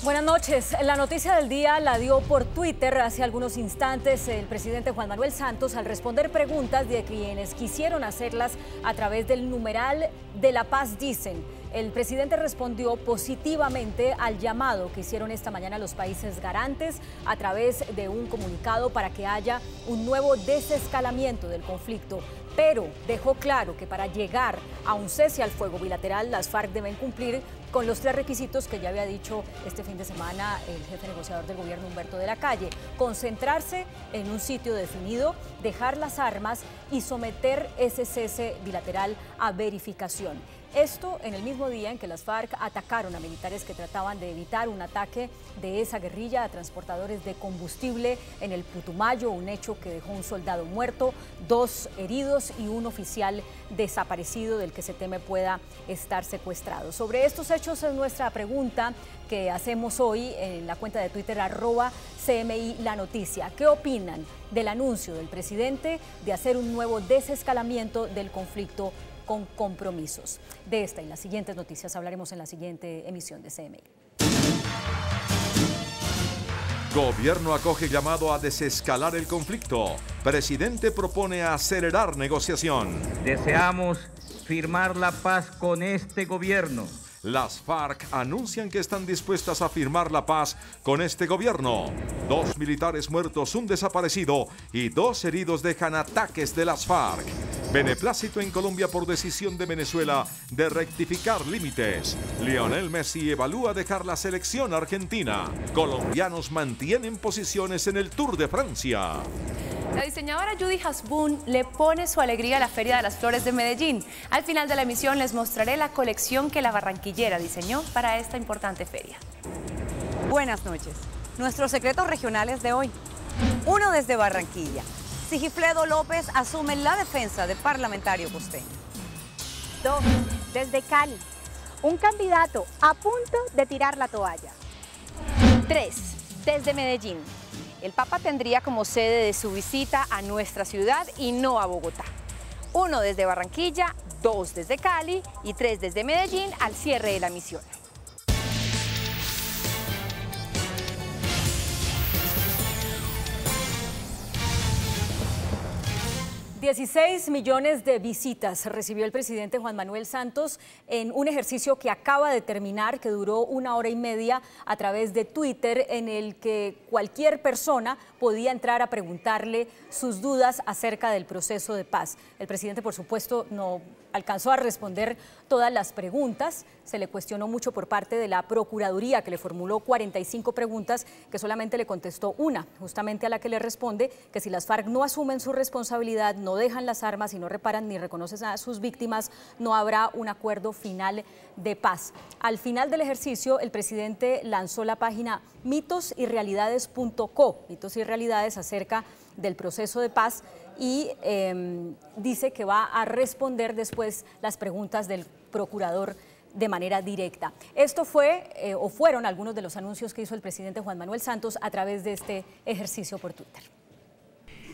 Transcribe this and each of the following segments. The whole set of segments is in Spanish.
Buenas noches. La noticia del día la dio por Twitter hace algunos instantes el presidente Juan Manuel Santos al responder preguntas de quienes quisieron hacerlas a través del numeral de La Paz dicen. El presidente respondió positivamente al llamado que hicieron esta mañana los países garantes a través de un comunicado para que haya un nuevo desescalamiento del conflicto. Pero dejó claro que para llegar a un cese al fuego bilateral, las FARC deben cumplir con los 3 requisitos que ya había dicho este fin de semana el jefe negociador del gobierno, Humberto de la Calle: concentrarse en un sitio definido, dejar las armas y someter ese cese bilateral a verificación. Esto en el mismo día en que las FARC atacaron a militares que trataban de evitar un ataque de esa guerrilla a transportadores de combustible en el Putumayo, un hecho que dejó un soldado muerto, 2 heridos y un oficial desaparecido del que se teme pueda estar secuestrado. Sobre estos hechos es nuestra pregunta que hacemos hoy en la cuenta de Twitter @CMI La Noticia. ¿Qué opinan del anuncio del presidente de hacer un nuevo desescalamiento del conflicto con compromisos? De esta y las siguientes noticias hablaremos en la siguiente emisión de CMI. Gobierno acoge llamado a desescalar el conflicto. Presidente propone acelerar negociación. Deseamos firmar la paz con este gobierno. Las FARC anuncian que están dispuestas a firmar la paz con este gobierno. 2 militares muertos, un desaparecido y 2 heridos dejan ataques de las FARC. Beneplácito en Colombia por decisión de Venezuela de rectificar límites. Lionel Messi evalúa dejar la selección argentina. Colombianos mantienen posiciones en el Tour de Francia. La diseñadora Judy Hasbun le pone su alegría a la Feria de las Flores de Medellín. Al final de la emisión les mostraré la colección que la barranquillera diseñó para esta importante feria. Buenas noches. Nuestros secretos regionales de hoy. 1 desde Barranquilla. Sigifredo López asume la defensa de parlamentario costeño. 2 desde Cali. Un candidato a punto de tirar la toalla. 3 desde Medellín. El Papa tendría como sede de su visita a nuestra ciudad y no a Bogotá. 1 desde Barranquilla, 2 desde Cali y 3 desde Medellín al cierre de la misión. 16 millones de visitas recibió el presidente Juan Manuel Santos en un ejercicio que acaba de terminar, que duró 1 hora y media a través de Twitter, en el que cualquier persona podía entrar a preguntarle sus dudas acerca del proceso de paz. El presidente, por supuesto, no alcanzó a responder todas las preguntas. Se le cuestionó mucho por parte de la Procuraduría, que le formuló 45 preguntas, que solamente le contestó una, justamente a la que le responde que si las FARC no asumen su responsabilidad, no dejan las armas y no reparan ni reconocen a sus víctimas, no habrá un acuerdo final de paz. Al final del ejercicio, el presidente lanzó la página mitosyrealidades.co, mitos y realidades acerca del proceso de paz, y dice que va a responder después las preguntas del procurador de manera directa. Esto fue o fueron algunos de los anuncios que hizo el presidente Juan Manuel Santos a través de este ejercicio por Twitter.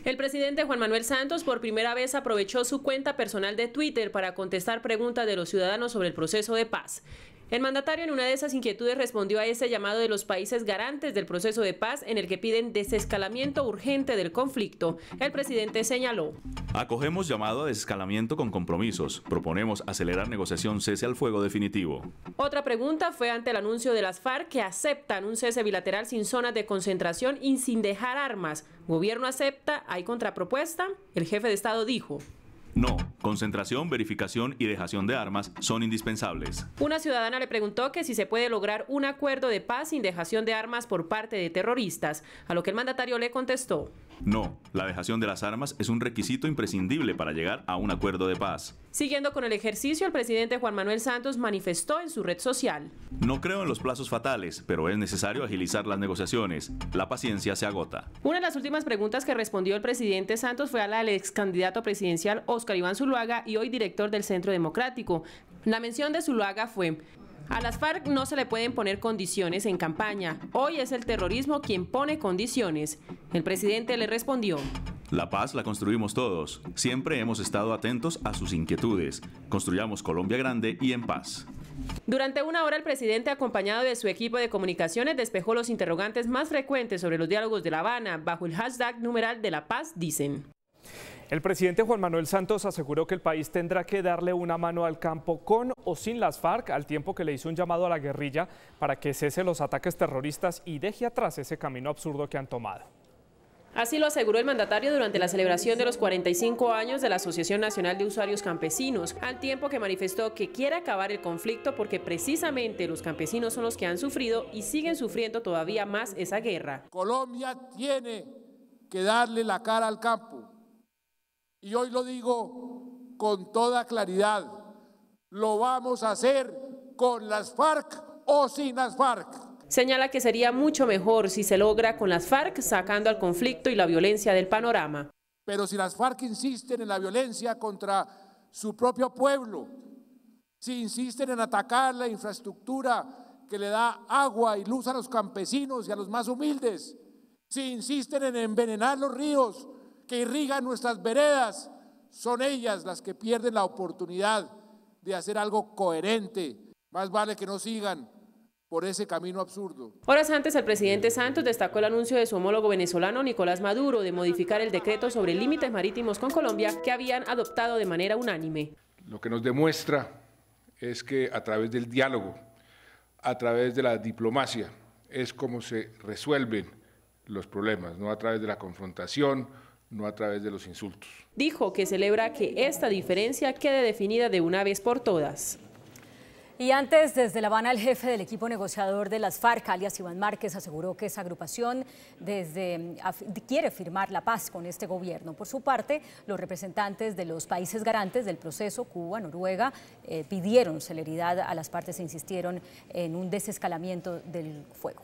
El presidente Juan Manuel Santos por primera vez aprovechó su cuenta personal de Twitter para contestar preguntas de los ciudadanos sobre el proceso de paz. El mandatario en una de esas inquietudes respondió a ese llamado de los países garantes del proceso de paz en el que piden desescalamiento urgente del conflicto. El presidente señaló: acogemos llamado a desescalamiento con compromisos. Proponemos acelerar negociación cese al fuego definitivo. Otra pregunta fue ante el anuncio de las FARC que aceptan un cese bilateral sin zonas de concentración y sin dejar armas. ¿Gobierno acepta? ¿Hay contrapropuesta? El jefe de Estado dijo: no, concentración, verificación y dejación de armas son indispensables. Una ciudadana le preguntó que si se puede lograr un acuerdo de paz sin dejación de armas por parte de terroristas, a lo que el mandatario le contestó: no, la dejación de las armas es un requisito imprescindible para llegar a un acuerdo de paz. Siguiendo con el ejercicio, el presidente Juan Manuel Santos manifestó en su red social: no creo en los plazos fatales, pero es necesario agilizar las negociaciones. La paciencia se agota. Una de las últimas preguntas que respondió el presidente Santos fue a la del ex candidato presidencial Óscar Iván Zuluaga y hoy director del Centro Democrático. La mención de Zuluaga fue: a las FARC no se le pueden poner condiciones en campaña. Hoy es el terrorismo quien pone condiciones. El presidente le respondió: la paz la construimos todos. Siempre hemos estado atentos a sus inquietudes. Construyamos Colombia grande y en paz. Durante una hora, el presidente, acompañado de su equipo de comunicaciones, despejó los interrogantes más frecuentes sobre los diálogos de La Habana bajo el hashtag numeral de la paz, dicen. El presidente Juan Manuel Santos aseguró que el país tendrá que darle una mano al campo con o sin las FARC, al tiempo que le hizo un llamado a la guerrilla para que cese los ataques terroristas y deje atrás ese camino absurdo que han tomado. Así lo aseguró el mandatario durante la celebración de los 45 años de la Asociación Nacional de Usuarios Campesinos, al tiempo que manifestó que quiere acabar el conflicto porque precisamente los campesinos son los que han sufrido y siguen sufriendo todavía más esa guerra. Colombia tiene que darle la cara al campo. Y hoy lo digo con toda claridad, lo vamos a hacer con las FARC o sin las FARC. Señala que sería mucho mejor si se logra con las FARC, sacando al conflicto y la violencia del panorama. Pero si las FARC insisten en la violencia contra su propio pueblo, si insisten en atacar la infraestructura que le da agua y luz a los campesinos y a los más humildes, si insisten en envenenar los ríos que irrigan nuestras veredas, son ellas las que pierden la oportunidad de hacer algo coherente. Más vale que no sigan por ese camino absurdo. Horas antes, el presidente Santos destacó el anuncio de su homólogo venezolano Nicolás Maduro de modificar el decreto sobre límites marítimos con Colombia que habían adoptado de manera unánime. Lo que nos demuestra es que a través del diálogo, a través de la diplomacia, es como se resuelven los problemas, no a través de la confrontación, no a través de los insultos. Dijo que celebra que esta diferencia quede definida de una vez por todas. Y antes, desde La Habana, el jefe del equipo negociador de las FARC, alias Iván Márquez, aseguró que esa agrupación quiere firmar la paz con este gobierno. Por su parte, los representantes de los países garantes del proceso, Cuba, Noruega, pidieron celeridad a las partes e insistieron en un desescalamiento del fuego.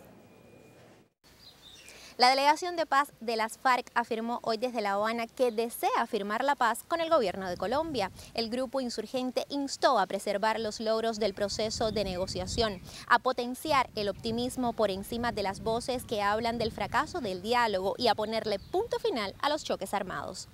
La delegación de paz de las FARC afirmó hoy desde La Habana que desea firmar la paz con el gobierno de Colombia. El grupo insurgente instó a preservar los logros del proceso de negociación, a potenciar el optimismo por encima de las voces que hablan del fracaso del diálogo y a ponerle punto final a los choques armados.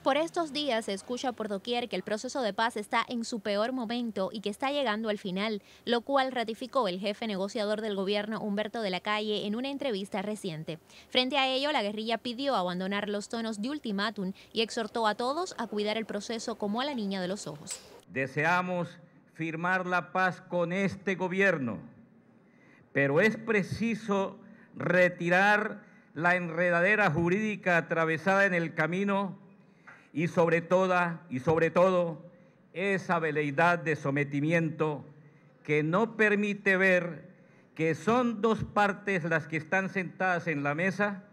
Por estos días se escucha por doquier que el proceso de paz está en su peor momento y que está llegando al final, lo cual ratificó el jefe negociador del gobierno, Humberto de la Calle, en una entrevista reciente. Frente a ello, la guerrilla pidió abandonar los tonos de ultimátum y exhortó a todos a cuidar el proceso como a la niña de los ojos. Deseamos firmar la paz con este gobierno, pero es preciso retirar la enredadera jurídica atravesada en el camino y sobre todo esa veleidad de sometimiento que no permite ver que son dos partes las que están sentadas en la mesa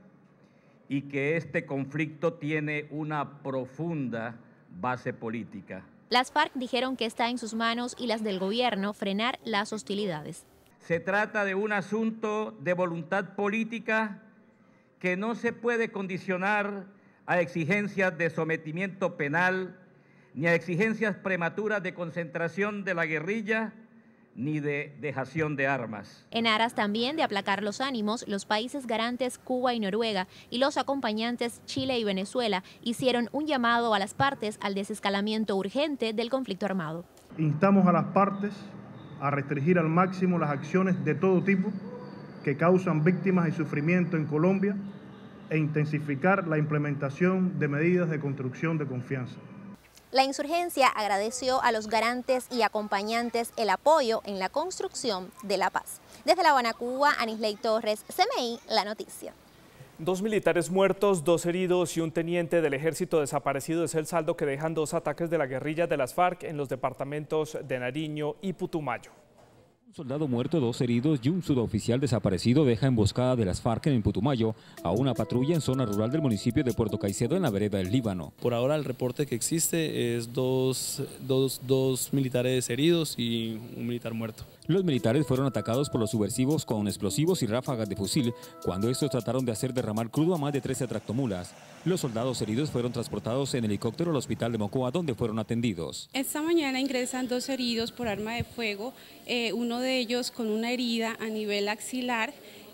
y que este conflicto tiene una profunda base política. Las FARC dijeron que está en sus manos y las del gobierno frenar las hostilidades. Se trata de un asunto de voluntad política que no se puede condicionar a exigencias de sometimiento penal, ni a exigencias prematuras de concentración de la guerrilla, ni de dejación de armas. En aras también de aplacar los ánimos, los países garantes Cuba y Noruega y los acompañantes Chile y Venezuela hicieron un llamado a las partes al desescalamiento urgente del conflicto armado. Instamos a las partes a restringir al máximo las acciones de todo tipo que causan víctimas y sufrimiento en Colombia e intensificar la implementación de medidas de construcción de confianza. La insurgencia agradeció a los garantes y acompañantes el apoyo en la construcción de la paz. Desde La Habana, Cuba, Anisley Torres, CMI, La Noticia. 2 militares muertos, 2 heridos y un teniente del ejército desaparecido es el saldo que dejan 2 ataques de la guerrilla de las FARC en los departamentos de Nariño y Putumayo. Un soldado muerto, 2 heridos y un suboficial desaparecido deja emboscada de las FARC en Putumayo a una patrulla en zona rural del municipio de Puerto Caicedo en la vereda del Líbano. Por ahora el reporte que existe es dos militares heridos y un militar muerto. Los militares fueron atacados por los subversivos con explosivos y ráfagas de fusil cuando estos trataron de hacer derramar crudo a más de 13 tractomulas. Los soldados heridos fueron transportados en helicóptero al hospital de Mocoa, donde fueron atendidos. Esta mañana ingresan 2 heridos por arma de fuego, uno de ellos con una herida a nivel axilar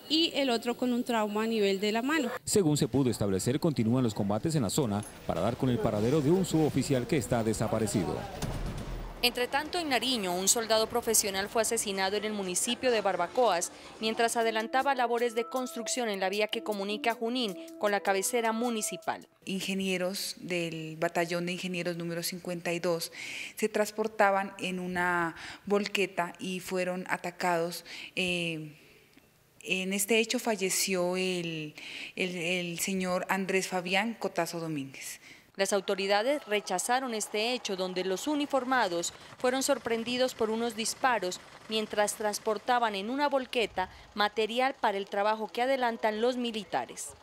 y el otro con un trauma a nivel de la mano. Según se pudo establecer, continúan los combates en la zona para dar con el paradero de un suboficial que está desaparecido. Entre tanto, en Nariño, un soldado profesional fue asesinado en el municipio de Barbacoas mientras adelantaba labores de construcción en la vía que comunica Junín con la cabecera municipal. Ingenieros del batallón de ingenieros número 52 se transportaban en una volqueta y fueron atacados. En este hecho falleció el señor Andrés Fabián Cotazo Domínguez. Las autoridades rechazaron este hecho donde los uniformados fueron sorprendidos por unos disparos mientras transportaban en una volqueta material para el trabajo que adelantan los militares.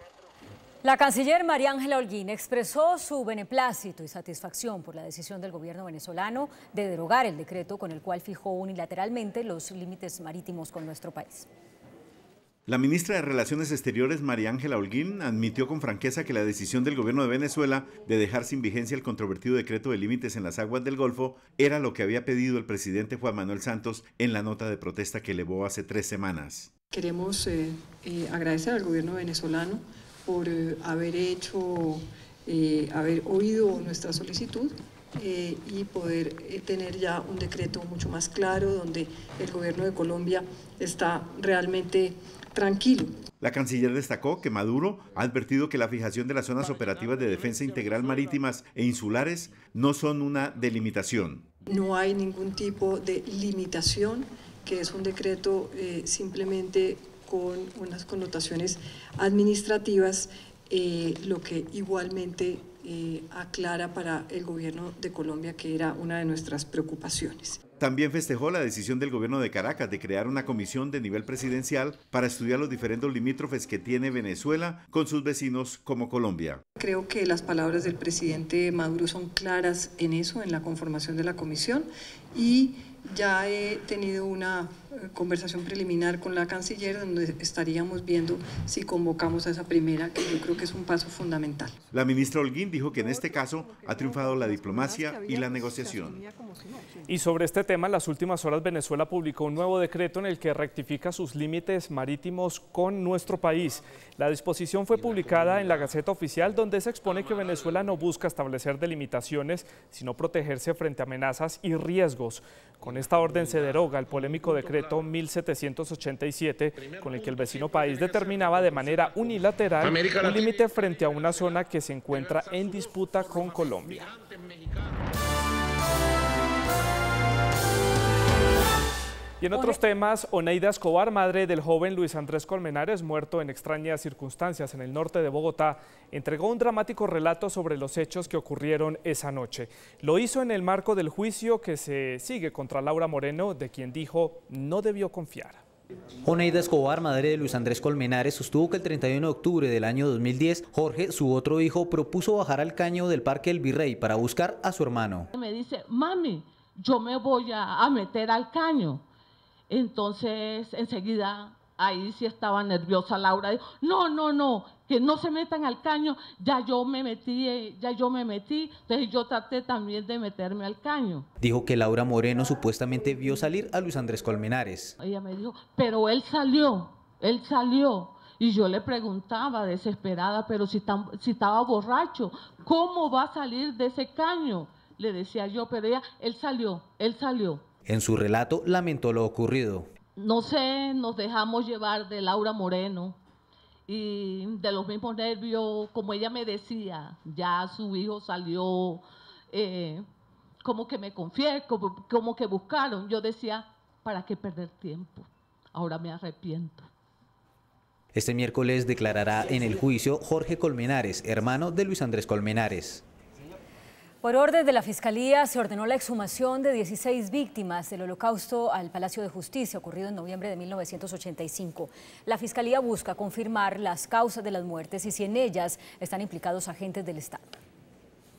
La canciller María Ángela Holguín expresó su beneplácito y satisfacción por la decisión del gobierno venezolano de derogar el decreto con el cual fijó unilateralmente los límites marítimos con nuestro país. La ministra de Relaciones Exteriores, María Ángela Holguín, admitió con franqueza que la decisión del gobierno de Venezuela de dejar sin vigencia el controvertido decreto de límites en las aguas del Golfo era lo que había pedido el presidente Juan Manuel Santos en la nota de protesta que elevó hace 3 semanas. Queremos agradecer al gobierno venezolano por haber oído nuestra solicitud y poder tener ya un decreto mucho más claro donde el gobierno de Colombia está realmente tranquilo. La canciller destacó que Maduro ha advertido que la fijación de las zonas operativas de defensa integral marítimas e insulares no son una delimitación. No hay ningún tipo de limitación, que es un decreto simplemente con unas connotaciones administrativas, lo que igualmente aclara para el gobierno de Colombia que era una de nuestras preocupaciones. También festejó la decisión del gobierno de Caracas de crear una comisión de nivel presidencial para estudiar los diferentes limítrofes que tiene Venezuela con sus vecinos como Colombia. Creo que las palabras del presidente Maduro son claras en eso, en la conformación de la comisión, y ya he tenido una conversación preliminar con la canciller donde estaríamos viendo si convocamos a esa primera, que yo creo que es un paso fundamental. La ministra Holguín dijo que en este caso ha triunfado la diplomacia y la negociación. Y sobre este tema, en las últimas horas Venezuela publicó un nuevo decreto en el que rectifica sus límites marítimos con nuestro país. La disposición fue publicada en la Gaceta Oficial, donde se expone que Venezuela no busca establecer delimitaciones, sino protegerse frente a amenazas y riesgos. Con esta orden se deroga el polémico decreto 1787, con el que el vecino país determinaba de manera unilateral un límite frente a una zona que se encuentra en disputa con Colombia. Y en otros temas, Oneida Escobar, madre del joven Luis Andrés Colmenares, muerto en extrañas circunstancias en el norte de Bogotá, entregó un dramático relato sobre los hechos que ocurrieron esa noche. Lo hizo en el marco del juicio que se sigue contra Laura Moreno, de quien dijo no debió confiar. Oneida Escobar, madre de Luis Andrés Colmenares, sostuvo que el 31 de octubre del año 2010, Jorge, su otro hijo, propuso bajar al caño del Parque El Virrey para buscar a su hermano. Me dice, mami, yo me voy a meter al caño. Entonces, enseguida, ahí sí estaba nerviosa Laura. Dijo, no, que no se metan al caño, ya yo me metí, entonces yo traté también de meterme al caño. Dijo que Laura Moreno supuestamente vio salir a Luis Andrés Colmenares. Ella me dijo, pero él salió. Y yo le preguntaba desesperada, pero si estaba borracho, ¿cómo va a salir de ese caño? Le decía yo, pero ella, él salió. En su relato lamentó lo ocurrido. No sé, nos dejamos llevar de Laura Moreno y de los mismos nervios, como ella me decía, ya su hijo salió, como que me confié, como que buscaron. Yo decía, ¿para qué perder tiempo? Ahora me arrepiento. Este miércoles declarará en el juicio Jorge Colmenares, hermano de Luis Andrés Colmenares. Por orden de la Fiscalía se ordenó la exhumación de 16 víctimas del Holocausto al Palacio de Justicia, ocurrido en noviembre de 1985. La Fiscalía busca confirmar las causas de las muertes y si en ellas están implicados agentes del Estado.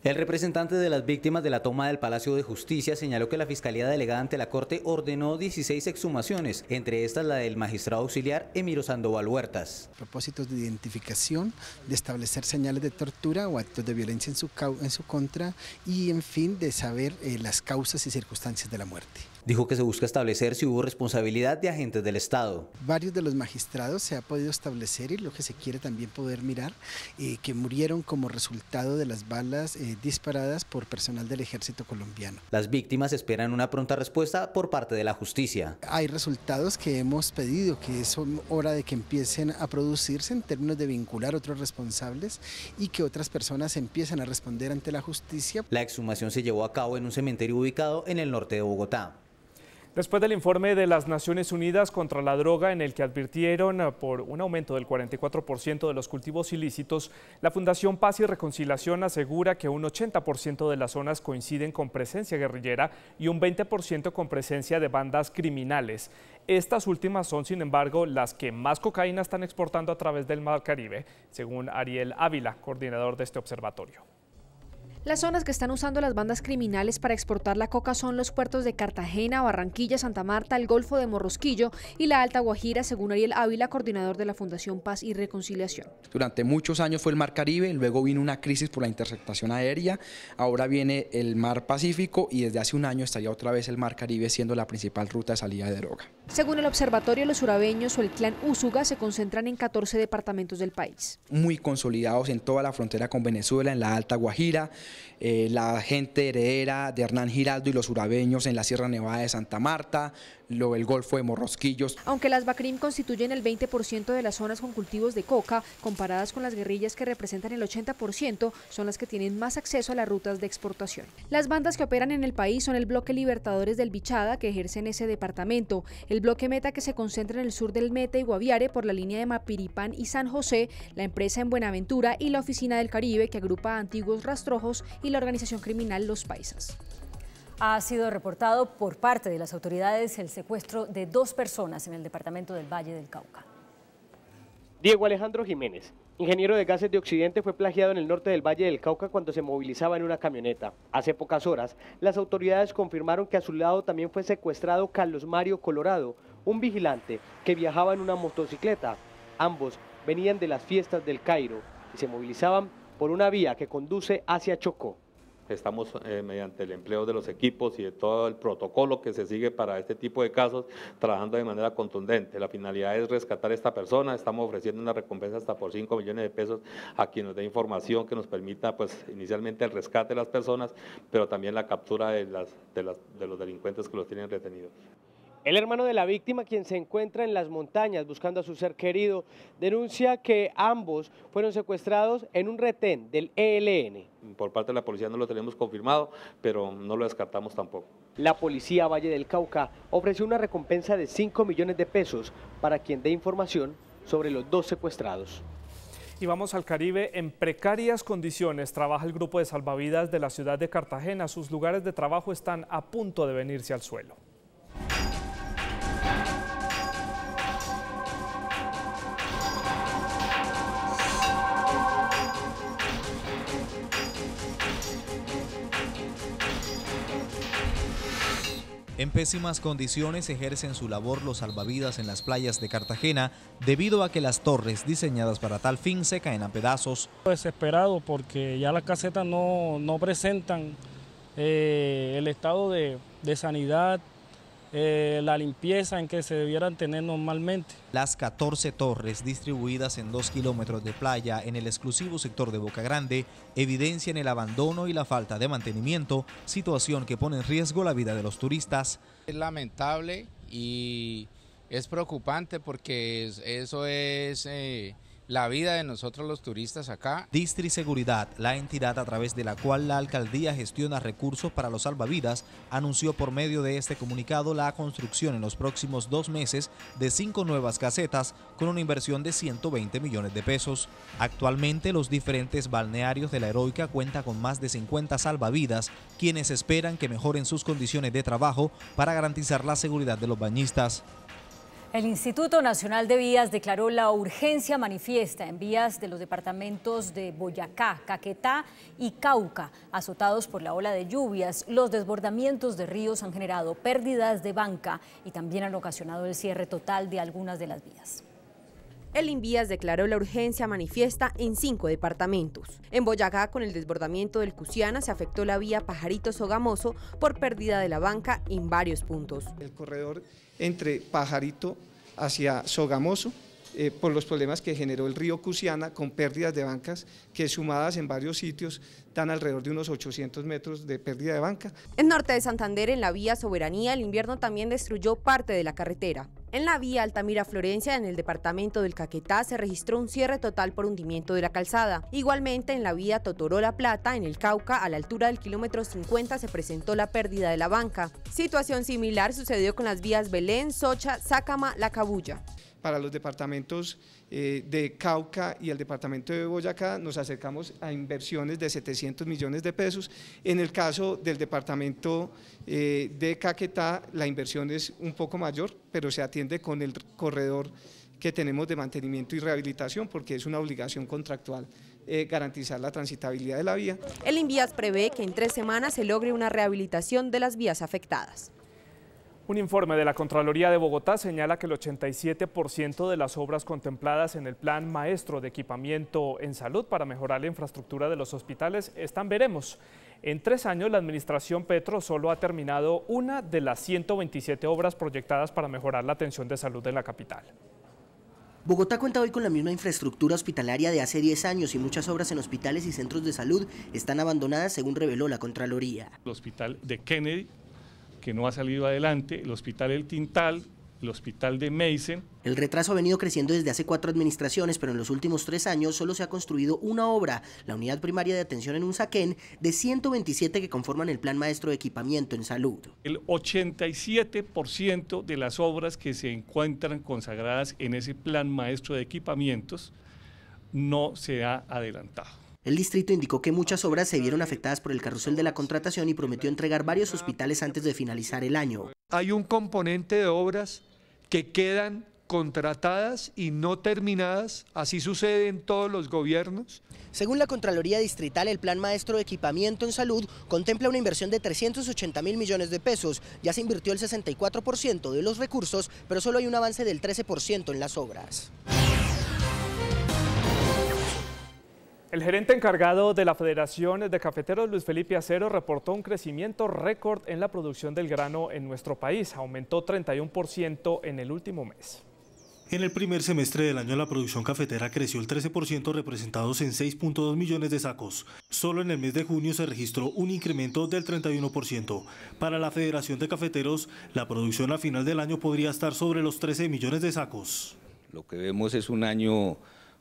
El representante de las víctimas de la toma del Palacio de Justicia señaló que la Fiscalía delegada ante la Corte ordenó 16 exhumaciones, entre estas la del magistrado auxiliar Emiro Sandoval Huertas. Propósitos de identificación, de establecer señales de tortura o actos de violencia en su contra y, en fin, de saber las causas y circunstancias de la muerte. Dijo que se busca establecer si hubo responsabilidad de agentes del Estado. Varios de los magistrados se ha podido establecer, y lo que se quiere también poder mirar, que murieron como resultado de las balas disparadas por personal del Ejército colombiano. Las víctimas esperan una pronta respuesta por parte de la justicia. Hay resultados que hemos pedido, que es hora de que empiecen a producirse en términos de vincular a otros responsables y que otras personas empiecen a responder ante la justicia. La exhumación se llevó a cabo en un cementerio ubicado en el norte de Bogotá. Después del informe de las Naciones Unidas contra la droga, en el que advirtieron por un aumento del 44% de los cultivos ilícitos, la Fundación Paz y Reconciliación asegura que un 80% de las zonas coinciden con presencia guerrillera y un 20% con presencia de bandas criminales. Estas últimas son, sin embargo, las que más cocaína están exportando a través del Mar Caribe, según Ariel Ávila, coordinador de este observatorio. Las zonas que están usando las bandas criminales para exportar la coca son los puertos de Cartagena, Barranquilla, Santa Marta, el Golfo de Morrosquillo y la Alta Guajira, según Ariel Ávila, coordinador de la Fundación Paz y Reconciliación. Durante muchos años fue el Mar Caribe, luego vino una crisis por la interceptación aérea, ahora viene el Mar Pacífico y desde hace un año estaría otra vez el Mar Caribe siendo la principal ruta de salida de droga. Según el observatorio, los urabeños o el clan Úsuga se concentran en 14 departamentos del país. Muy consolidados en toda la frontera con Venezuela, en la Alta Guajira, la gente heredera de Hernán Giraldo y los urabeños en la Sierra Nevada de Santa Marta, el Golfo de Morrosquillos. Aunque las BACRIM constituyen el 20% de las zonas con cultivos de coca, comparadas con las guerrillas que representan el 80%, son las que tienen más acceso a las rutas de exportación. Las bandas que operan en el país son el Bloque Libertadores del Bichada, que ejerce en ese departamento, el Bloque Meta, que se concentra en el sur del Meta y Guaviare por la línea de Mapiripán y San José, la empresa en Buenaventura y la Oficina del Caribe, que agrupa a antiguos rastrojos, y la organización criminal Los Paisas. Ha sido reportado por parte de las autoridades el secuestro de 2 personas en el departamento del Valle del Cauca. Diego Alejandro Jiménez, ingeniero de gases de Occidente, fue plagiado en el norte del Valle del Cauca cuando se movilizaba en una camioneta. Hace pocas horas, las autoridades confirmaron que a su lado también fue secuestrado Carlos Mario Colorado, un vigilante que viajaba en una motocicleta. Ambos venían de las fiestas del Cairo y se movilizaban por una vía que conduce hacia Chocó. Estamos mediante el empleo de los equipos y de todo el protocolo que se sigue para este tipo de casos, trabajando de manera contundente. La finalidad es rescatar a esta persona. Estamos ofreciendo una recompensa hasta por 5 millones de pesos a quien nos dé información que nos permita, pues, inicialmente el rescate de las personas, pero también la captura de los delincuentes que los tienen retenidos. El hermano de la víctima, quien se encuentra en las montañas buscando a su ser querido, denuncia que ambos fueron secuestrados en un retén del ELN. Por parte de la policía no lo tenemos confirmado, pero no lo descartamos tampoco. La policía Valle del Cauca ofreció una recompensa de 5 millones de pesos para quien dé información sobre los 2 secuestrados. Y vamos al Caribe. En precarias condiciones trabaja el grupo de salvavidas de la ciudad de Cartagena. Sus lugares de trabajo están a punto de venirse al suelo. En pésimas condiciones ejercen su labor los salvavidas en las playas de Cartagena debido a que las torres diseñadas para tal fin se caen a pedazos. Desesperado porque ya las casetas no presentan el estado de sanidad, la limpieza en que se debieran tener normalmente. Las 14 torres distribuidas en 2 kilómetros de playa en el exclusivo sector de Boca Grande evidencian el abandono y la falta de mantenimiento, situación que pone en riesgo la vida de los turistas. Es lamentable y es preocupante porque eso es la vida de nosotros los turistas acá. Distri Seguridad, la entidad a través de la cual la alcaldía gestiona recursos para los salvavidas, anunció por medio de este comunicado la construcción en los próximos 2 meses de 5 nuevas casetas con una inversión de 120 millones de pesos. Actualmente los diferentes balnearios de la Heroica cuentan con más de 50 salvavidas, quienes esperan que mejoren sus condiciones de trabajo para garantizar la seguridad de los bañistas. El Instituto Nacional de Vías declaró la urgencia manifiesta en vías de los departamentos de Boyacá, Caquetá y Cauca, azotados por la ola de lluvias. Los desbordamientos de ríos han generado pérdidas de banca y también han ocasionado el cierre total de algunas de las vías. El Invías declaró la urgencia manifiesta en 5 departamentos. En Boyacá, con el desbordamiento del Cusiana, se afectó la vía Pajarito-Sogamoso por pérdida de la banca en varios puntos. El corredor entre Pajarito hacia Sogamoso, por los problemas que generó el río Cusiana con pérdidas de bancas que sumadas en varios sitios dan alrededor de unos 800 metros de pérdida de banca. En norte de Santander, en la vía Soberanía, el invierno también destruyó parte de la carretera. En la vía Altamira-Florencia, en el departamento del Caquetá, se registró un cierre total por hundimiento de la calzada. Igualmente, en la vía Totoró-La Plata, en el Cauca, a la altura del kilómetro 50, se presentó la pérdida de la banca. Situación similar sucedió con las vías Belén, Socha, Sácama, La Cabulla. Para los departamentos de Cauca y el departamento de Boyacá nos acercamos a inversiones de 700 millones de pesos. En el caso del departamento de Caquetá la inversión es un poco mayor, pero se atiende con el corredor que tenemos de mantenimiento y rehabilitación porque es una obligación contractual garantizar la transitabilidad de la vía. El Invías prevé que en 3 semanas se logre una rehabilitación de las vías afectadas. Un informe de la Contraloría de Bogotá señala que el 87% de las obras contempladas en el Plan Maestro de Equipamiento en Salud para mejorar la infraestructura de los hospitales están veremos. En 3 años, la administración Petro solo ha terminado una de las 127 obras proyectadas para mejorar la atención de salud en la capital. Bogotá cuenta hoy con la misma infraestructura hospitalaria de hace 10 años y muchas obras en hospitales y centros de salud están abandonadas, según reveló la Contraloría. El hospital de Kennedy, que no ha salido adelante, el hospital El Tintal, el hospital de Meissen. El retraso ha venido creciendo desde hace 4 administraciones, pero en los últimos 3 años solo se ha construido una obra, la unidad primaria de atención en Usaquén, de 127 que conforman el Plan Maestro de Equipamiento en Salud. El 87% de las obras que se encuentran consagradas en ese Plan Maestro de Equipamientos no se ha adelantado. El distrito indicó que muchas obras se vieron afectadas por el carrusel de la contratación y prometió entregar varios hospitales antes de finalizar el año. Hay un componente de obras que quedan contratadas y no terminadas, así sucede en todos los gobiernos. Según la Contraloría Distrital, el Plan Maestro de Equipamiento en Salud contempla una inversión de 380.000 millones de pesos. Ya se invirtió el 64% de los recursos, pero solo hay un avance del 13% en las obras. El gerente encargado de la Federación de Cafeteros, Luis Felipe Acero, reportó un crecimiento récord en la producción del grano en nuestro país. Aumentó 31% en el último mes. En el primer semestre del año la producción cafetera creció el 13%, representados en 6.2 millones de sacos. Solo en el mes de junio se registró un incremento del 31%. Para la Federación de Cafeteros, la producción a final del año podría estar sobre los 13 millones de sacos. Lo que vemos es un año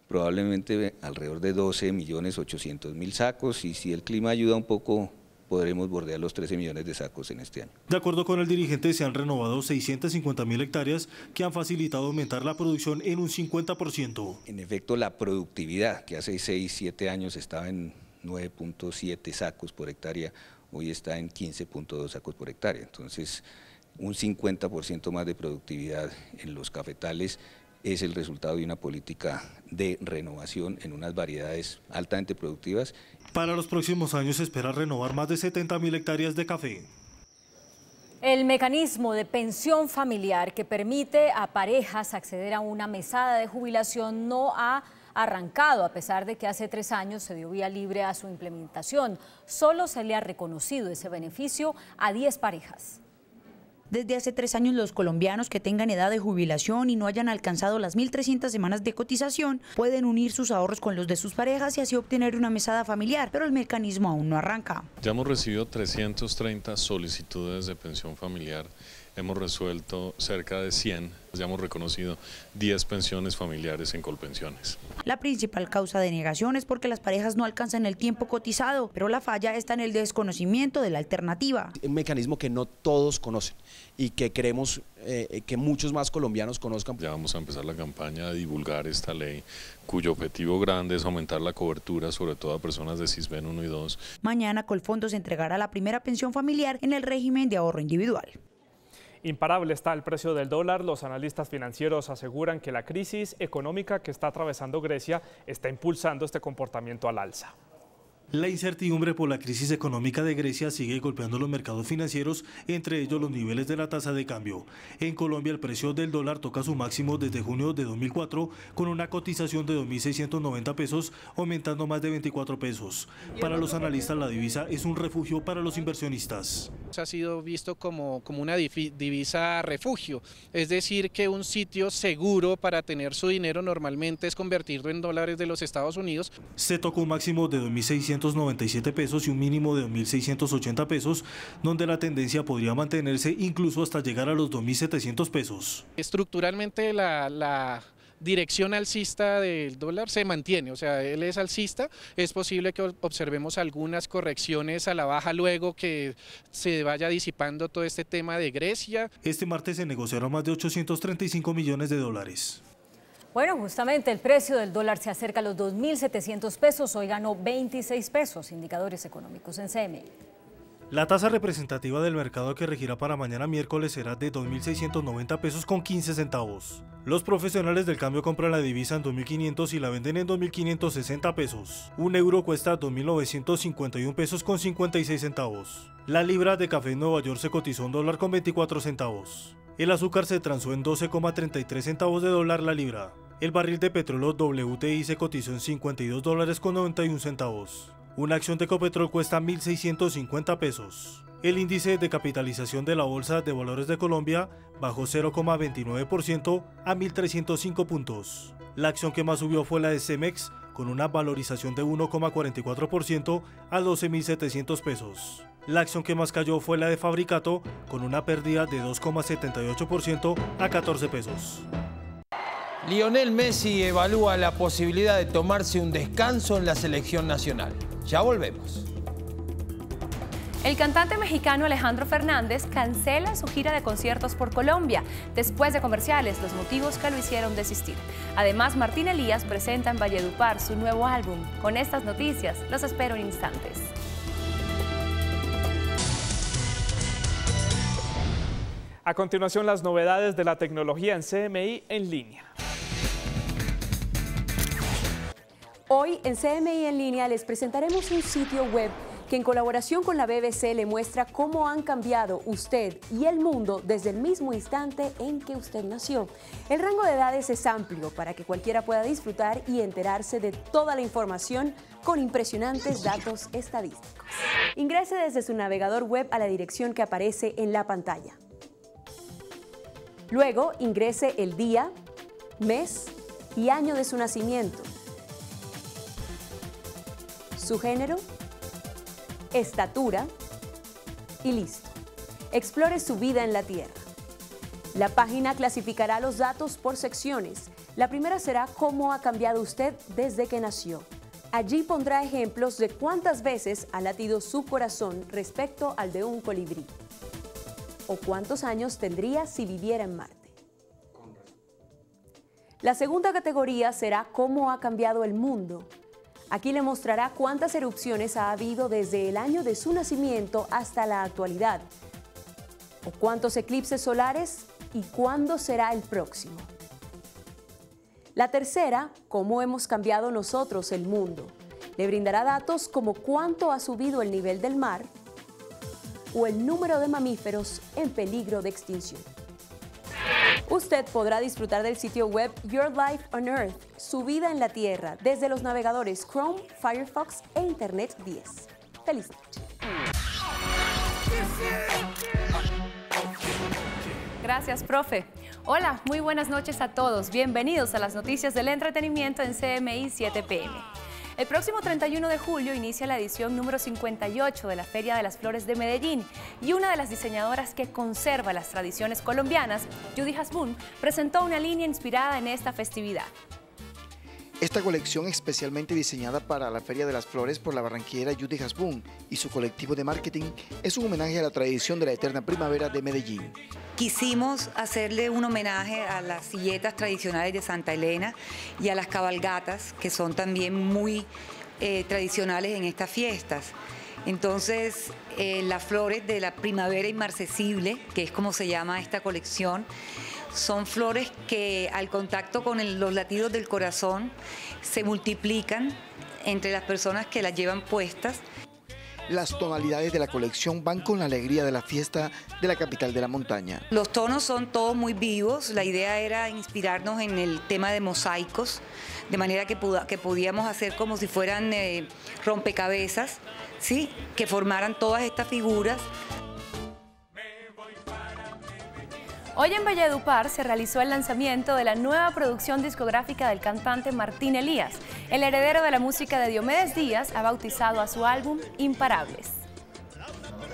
probablemente alrededor de 12.800.000 sacos y si el clima ayuda un poco podremos bordear los 13 millones de sacos en este año. De acuerdo con el dirigente, se han renovado 650.000 hectáreas que han facilitado aumentar la producción en un 50%. En efecto, la productividad, que hace 6-7 años estaba en 9.7 sacos por hectárea, hoy está en 15.2 sacos por hectárea. Entonces, un 50% más de productividad en los cafetales es el resultado de una política de renovación en unas variedades altamente productivas. Para los próximos años se espera renovar más de 70.000 hectáreas de café. El mecanismo de pensión familiar que permite a parejas acceder a una mesada de jubilación no ha arrancado, a pesar de que hace 3 años se dio vía libre a su implementación. Solo se le ha reconocido ese beneficio a 10 parejas. Desde hace 3 años los colombianos que tengan edad de jubilación y no hayan alcanzado las 1.300 semanas de cotización pueden unir sus ahorros con los de sus parejas y así obtener una mesada familiar, pero el mecanismo aún no arranca. Ya hemos recibido 330 solicitudes de pensión familiar, hemos resuelto cerca de 100, ya hemos reconocido 10 pensiones familiares en Colpensiones. La principal causa de negación es porque las parejas no alcanzan el tiempo cotizado, pero la falla está en el desconocimiento de la alternativa. Un mecanismo que no todos conocen y que queremos que muchos más colombianos conozcan. Ya vamos a empezar la campaña de divulgar esta ley, cuyo objetivo grande es aumentar la cobertura, sobre todo a personas de Sisbén 1 y 2. Mañana Colfondos entregará la primera pensión familiar en el régimen de ahorro individual. Imparable está el precio del dólar. Los analistas financieros aseguran que la crisis económica que está atravesando Grecia está impulsando este comportamiento al alza. La incertidumbre por la crisis económica de Grecia sigue golpeando los mercados financieros, entre ellos los niveles de la tasa de cambio. En Colombia el precio del dólar toca su máximo desde junio de 2004 con una cotización de 2.690 pesos, aumentando más de 24 pesos. Para los analistas la divisa es un refugio para los inversionistas. Ha sido visto como una divisa refugio, es decir que un sitio seguro para tener su dinero normalmente es convertirlo en dólares de los Estados Unidos. Se tocó un máximo de 2.697 pesos y un mínimo de 2.680 pesos, donde la tendencia podría mantenerse incluso hasta llegar a los 2.700 pesos. Estructuralmente la dirección alcista del dólar se mantiene, o sea, él es alcista, es posible que observemos algunas correcciones a la baja luego que se vaya disipando todo este tema de Grecia. Este martes se negociaron más de 835 millones de dólares. Bueno, justamente el precio del dólar se acerca a los 2.700 pesos, hoy ganó 26 pesos, indicadores económicos en CMI. La tasa representativa del mercado que regirá para mañana miércoles será de 2.690 pesos con 15 centavos. Los profesionales del cambio compran la divisa en 2.500 y la venden en 2.560 pesos. Un euro cuesta 2.951 pesos con 56 centavos. La libra de café en Nueva York se cotizó $1 con 24 centavos. El azúcar se transó en 12,33 centavos de dólar la libra. El barril de petróleo WTI se cotizó en $52 con 91 centavos. Una acción de Ecopetrol cuesta 1.650 pesos. El índice de capitalización de la Bolsa de Valores de Colombia bajó 0,29% a 1.305 puntos. La acción que más subió fue la de Cemex, con una valorización de 1,44% a 12.700 pesos. La acción que más cayó fue la de Fabricato, con una pérdida de 2,78% a 14 pesos. Lionel Messi evalúa la posibilidad de tomarse un descanso en la selección nacional. Ya volvemos. El cantante mexicano Alejandro Fernández cancela su gira de conciertos por Colombia. Después de comerciales, los motivos que lo hicieron desistir. Además, Martín Elías presenta en Valledupar su nuevo álbum. Con estas noticias, los espero en instantes. A continuación, las novedades de la tecnología en CMI en línea. Hoy en CMI en línea les presentaremos un sitio web que en colaboración con la BBC le muestra cómo han cambiado usted y el mundo desde el mismo instante en que usted nació. El rango de edades es amplio para que cualquiera pueda disfrutar y enterarse de toda la información con impresionantes datos estadísticos. Ingrese desde su navegador web a la dirección que aparece en la pantalla. Luego ingrese el día, mes y año de su nacimiento, su género, estatura y listo. Explore su vida en la Tierra. La página clasificará los datos por secciones. La primera será cómo ha cambiado usted desde que nació. Allí pondrá ejemplos de cuántas veces ha latido su corazón respecto al de un colibrí. O cuántos años tendría si viviera en Marte. La segunda categoría será cómo ha cambiado el mundo. Aquí le mostrará cuántas erupciones ha habido desde el año de su nacimiento hasta la actualidad, o cuántos eclipses solares y cuándo será el próximo. La tercera, cómo hemos cambiado nosotros el mundo. Le brindará datos como cuánto ha subido el nivel del mar o el número de mamíferos en peligro de extinción. Usted podrá disfrutar del sitio web Your Life on Earth, su vida en la Tierra, desde los navegadores Chrome, Firefox e Internet 10. ¡Feliz noche! Gracias, profe. Hola, muy buenas noches a todos. Bienvenidos a las noticias del entretenimiento en CMI 7 PM. El próximo 31 de julio inicia la edición número 58 de la Feria de las Flores de Medellín y una de las diseñadoras que conserva las tradiciones colombianas, Judy Hasbun, presentó una línea inspirada en esta festividad. Esta colección especialmente diseñada para la Feria de las Flores por la barranquillera Judy Hasbun y su colectivo de marketing es un homenaje a la tradición de la eterna primavera de Medellín. Quisimos hacerle un homenaje a las silletas tradicionales de Santa Elena y a las cabalgatas, que son también muy tradicionales en estas fiestas. Entonces, las flores de la primavera inmarcesible, que es como se llama esta colección, son flores que al contacto con los latidos del corazón se multiplican entre las personas que las llevan puestas. Las tonalidades de la colección van con la alegría de la fiesta de la capital de la montaña. Los tonos son todos muy vivos, la idea era inspirarnos en el tema de mosaicos, de manera que podíamos hacer como si fueran rompecabezas, ¿sí? Que formaran todas estas figuras. Hoy en Valledupar se realizó el lanzamiento de la nueva producción discográfica del cantante Martín Elías. El heredero de la música de Diomedes Díaz ha bautizado a su álbum Imparables.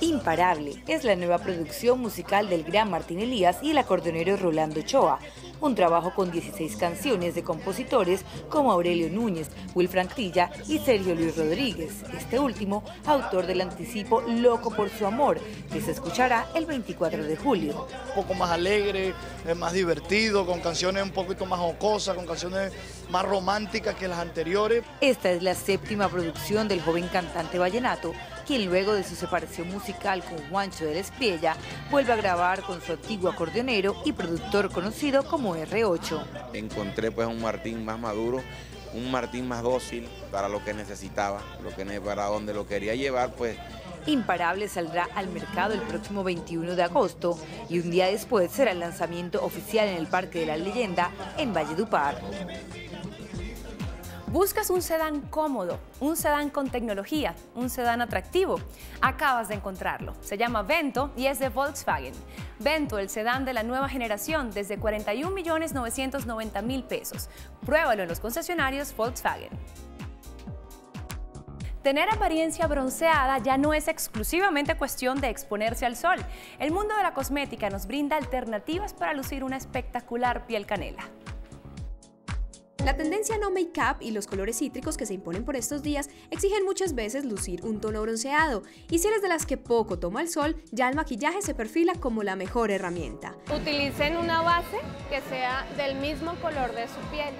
Imparable es la nueva producción musical del gran Martín Elías y el acordeonero Rolando Ochoa. Un trabajo con 16 canciones de compositores como Aurelio Núñez, Wilfran Trilla y Sergio Luis Rodríguez. Este último, autor del anticipo Loco por su amor, que se escuchará el 24 de julio. Un poco más alegre, más divertido, con canciones un poquito más jocosas, con canciones más románticas que las anteriores. Esta es la 7ª producción del joven cantante vallenato, quien luego de su separación musical con Juancho de la Espriella, vuelve a grabar con su antiguo acordeonero y productor conocido como R8. Encontré pues un Martín más maduro, un Martín más dócil para lo que necesitaba, para donde lo quería llevar, pues. Imparable saldrá al mercado el próximo 21 de agosto y un día después será el lanzamiento oficial en el Parque de la Leyenda en Valledupar. ¿Buscas un sedán cómodo, un sedán con tecnología, un sedán atractivo? Acabas de encontrarlo. Se llama Vento y es de Volkswagen. Vento, el sedán de la nueva generación, desde 41.990.000 pesos. Pruébalo en los concesionarios Volkswagen. Tener apariencia bronceada ya no es exclusivamente cuestión de exponerse al sol. El mundo de la cosmética nos brinda alternativas para lucir una espectacular piel canela. La tendencia no make-up y los colores cítricos que se imponen por estos días exigen muchas veces lucir un tono bronceado, y si eres de las que poco toma el sol, ya el maquillaje se perfila como la mejor herramienta. Utilicen una base que sea del mismo color de su piel.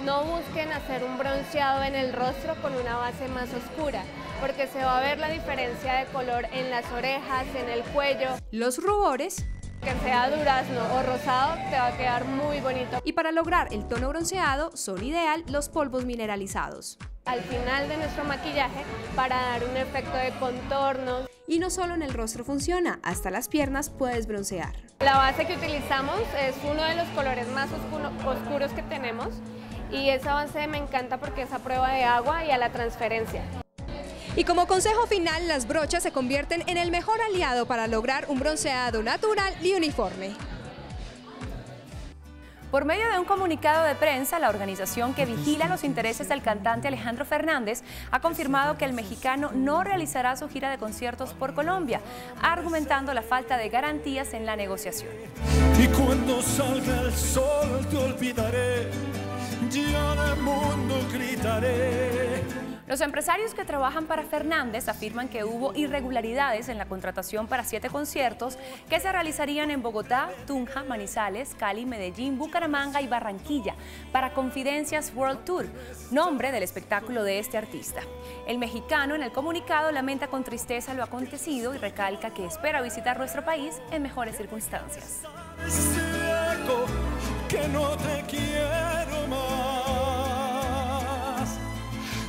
No busquen hacer un bronceado en el rostro con una base más oscura, porque se va a ver la diferencia de color en las orejas, en el cuello. Los rubores, que sea durazno o rosado, te va a quedar muy bonito. Y para lograr el tono bronceado son ideal los polvos mineralizados. Al final de nuestro maquillaje, para dar un efecto de contorno. Y no solo en el rostro funciona, hasta las piernas puedes broncear. La base que utilizamos es uno de los colores más oscuros que tenemos, y esa base me encanta porque es a prueba de agua y a la transferencia. Y como consejo final, las brochas se convierten en el mejor aliado para lograr un bronceado natural y uniforme. Por medio de un comunicado de prensa, la organización que vigila los intereses del cantante Alejandro Fernández ha confirmado que el mexicano no realizará su gira de conciertos por Colombia, argumentando la falta de garantías en la negociación. Y cuando salga el sol te olvidaré, ya del mundo gritaré. Los empresarios que trabajan para Fernández afirman que hubo irregularidades en la contratación para 7 conciertos que se realizarían en Bogotá, Tunja, Manizales, Cali, Medellín, Bucaramanga y Barranquilla para Confidencias World Tour, nombre del espectáculo de este artista. El mexicano en el comunicado lamenta con tristeza lo acontecido y recalca que espera visitar nuestro país en mejores circunstancias. Que no te quiero más.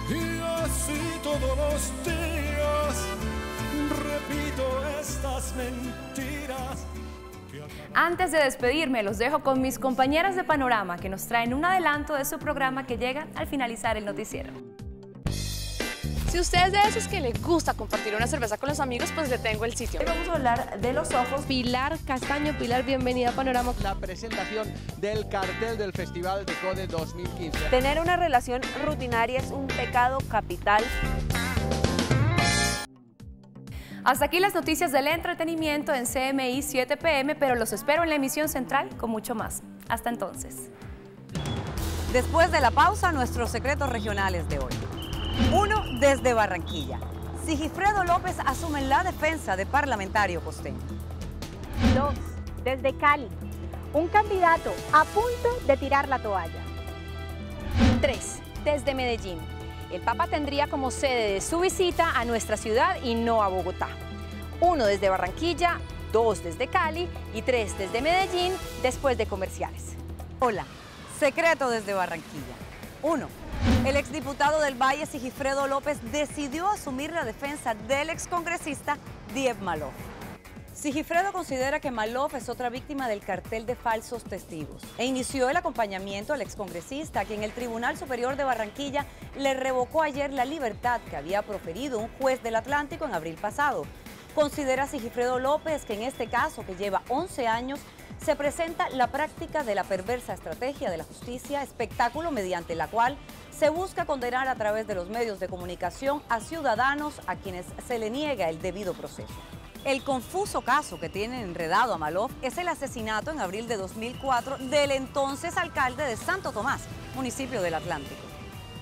Y así todos los días repito estas mentiras. Antes de despedirme, los dejo con mis compañeras de Panorama que nos traen un adelanto de su programa que llega al finalizar el noticiero. Si usted es de esos que le gusta compartir una cerveza con los amigos, pues le tengo el sitio. Hoy vamos a hablar de los ojos. Pilar Castaño. Pilar, bienvenida a Panorama. La presentación del cartel del Festival de Code 2015. Tener una relación rutinaria es un pecado capital. Hasta aquí las noticias del entretenimiento en CMI 7 PM, pero los espero en la emisión central con mucho más. Hasta entonces. Después de la pausa, nuestros secretos regionales de hoy. 1. Desde Barranquilla. Sigifredo López asume la defensa de parlamentario costeño. 2. Desde Cali. Un candidato a punto de tirar la toalla. 3. Desde Medellín. El Papa tendría como sede de su visita a nuestra ciudad y no a Bogotá. 1 desde Barranquilla, 2 desde Cali y 3 desde Medellín después de comerciales. Hola, secreto desde Barranquilla. 1. El exdiputado del Valle, Sigifredo López, decidió asumir la defensa del excongresista Dieb Malof. Sigifredo considera que Malof es otra víctima del cartel de falsos testigos e inició el acompañamiento al excongresista, a quien el Tribunal Superior de Barranquilla le revocó ayer la libertad que había proferido un juez del Atlántico en abril pasado. Considera Sigifredo López que en este caso, que lleva 11 años, se presenta la práctica de la perversa estrategia de la justicia, espectáculo mediante la cual se busca condenar a través de los medios de comunicación a ciudadanos a quienes se le niega el debido proceso. El confuso caso que tiene enredado a Malof es el asesinato en abril de 2004 del entonces alcalde de Santo Tomás, municipio del Atlántico.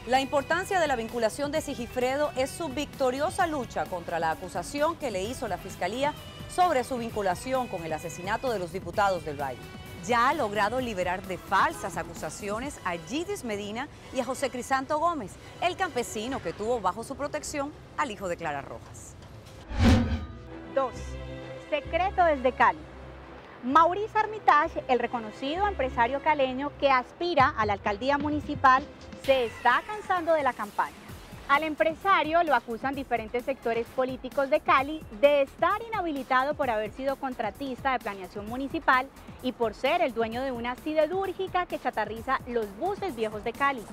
La importancia de la vinculación de Sigifredo es su victoriosa lucha contra la acusación que le hizo la Fiscalía sobre su vinculación con el asesinato de los diputados del Valle. Ya ha logrado liberar de falsas acusaciones a Gidis Medina y a José Crisanto Gómez, el campesino que tuvo bajo su protección al hijo de Clara Rojas. 2. Secreto desde Cali. Maurice Armitage, el reconocido empresario caleño que aspira a la alcaldía municipal, se está cansando de la campaña. Al empresario lo acusan diferentes sectores políticos de Cali de estar inhabilitado por haber sido contratista de planeación municipal y por ser el dueño de una siderúrgica que chatarriza los buses viejos de Cali.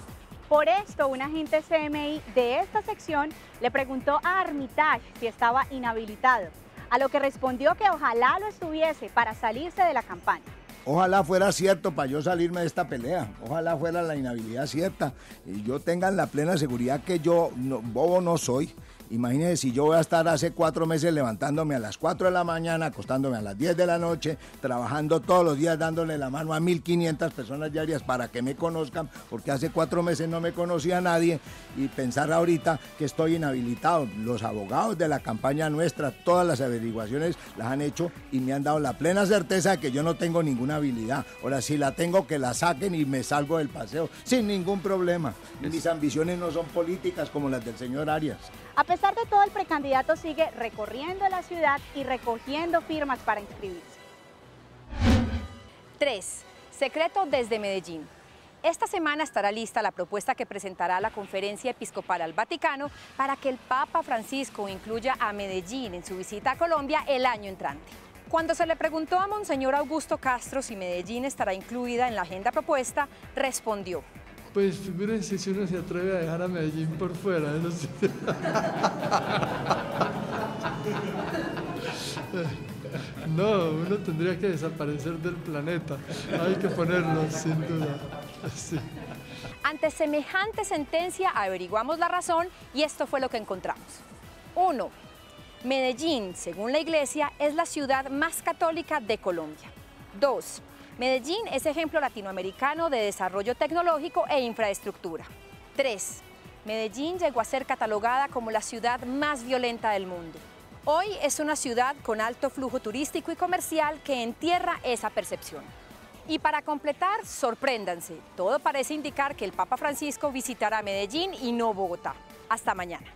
Por esto, un agente CMI de esta sección le preguntó a Armitage si estaba inhabilitado, a lo que respondió que ojalá lo estuviese para salirse de la campaña. Ojalá fuera cierto para yo salirme de esta pelea, ojalá fuera la inhabilidad cierta y yo tenga la plena seguridad que yo bobo no soy. Imagínense si yo voy a estar hace 4 meses levantándome a las 4 de la mañana, acostándome a las 10 de la noche, trabajando todos los días, dándole la mano a 1.500 personas diarias para que me conozcan, porque hace 4 meses no me conocía nadie, y pensar ahorita que estoy inhabilitado. Los abogados de la campaña nuestra, todas las averiguaciones las han hecho y me han dado la plena certeza de que yo no tengo ninguna habilidad. Ahora, si la tengo, que la saquen y me salgo del paseo sin ningún problema. Mis ambiciones no son políticas como las del señor Arias. A pesar de todo, el precandidato sigue recorriendo la ciudad y recogiendo firmas para inscribirse. 3. Secreto desde Medellín. Esta semana estará lista la propuesta que presentará la Conferencia Episcopal al Vaticano para que el Papa Francisco incluya a Medellín en su visita a Colombia el año entrante. Cuando se le preguntó a Monseñor Augusto Castro si Medellín estará incluida en la agenda propuesta, respondió: pues figúrense si uno se atreve a dejar a Medellín por fuera. No sé. No, uno tendría que desaparecer del planeta. Hay que ponerlo, sin duda. Sí. Ante semejante sentencia averiguamos la razón y esto fue lo que encontramos. 1. Medellín, según la Iglesia, es la ciudad más católica de Colombia. 2. Medellín es ejemplo latinoamericano de desarrollo tecnológico e infraestructura. 3. Medellín llegó a ser catalogada como la ciudad más violenta del mundo. Hoy es una ciudad con alto flujo turístico y comercial que entierra esa percepción. Y para completar, sorpréndanse, todo parece indicar que el Papa Francisco visitará Medellín y no Bogotá. Hasta mañana.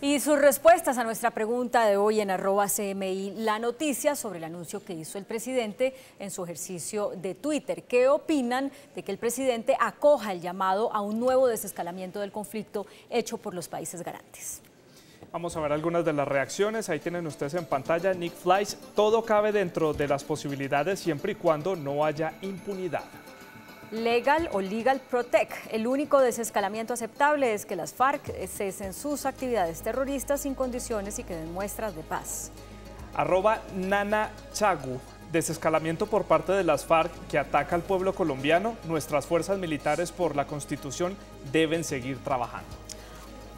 Y sus respuestas a nuestra pregunta de hoy en @CMI La Noticia sobre el anuncio que hizo el presidente en su ejercicio de Twitter. ¿Qué opinan de que el presidente acoja el llamado a un nuevo desescalamiento del conflicto hecho por los países garantes? Vamos a ver algunas de las reacciones. Ahí tienen ustedes en pantalla. Nick Flies: todo cabe dentro de las posibilidades siempre y cuando no haya impunidad. Legal o Legal Protect. El único desescalamiento aceptable es que las FARC cesen sus actividades terroristas sin condiciones y que den muestras de paz. @NanaChagu. Desescalamiento por parte de las FARC que ataca al pueblo colombiano. Nuestras fuerzas militares por la Constitución deben seguir trabajando.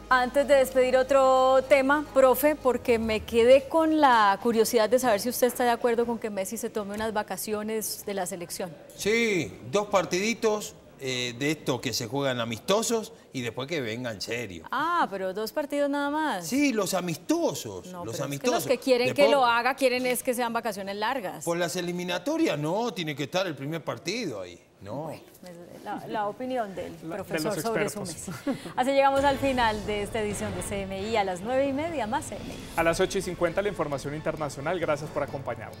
Antes de despedir, otro tema, profe, porque me quedé con la curiosidad de saber si usted está de acuerdo con que Messi se tome unas vacaciones de la selección. Sí, 2 partiditos de estos que se juegan amistosos y después que venga en serio. Ah, pero 2 partidos nada más. Sí, los amistosos. No, los pero amistosos. Es que los que quieren después, que lo haga, quieren es que sean vacaciones largas. Por las eliminatorias, no, tiene que estar el primer partido ahí. No. Bueno, la opinión del profesor de sobre su Messi. Así llegamos al final de esta edición de CMI. A las 9:30 más CMI. A las 8:50 la información internacional. Gracias por acompañarnos.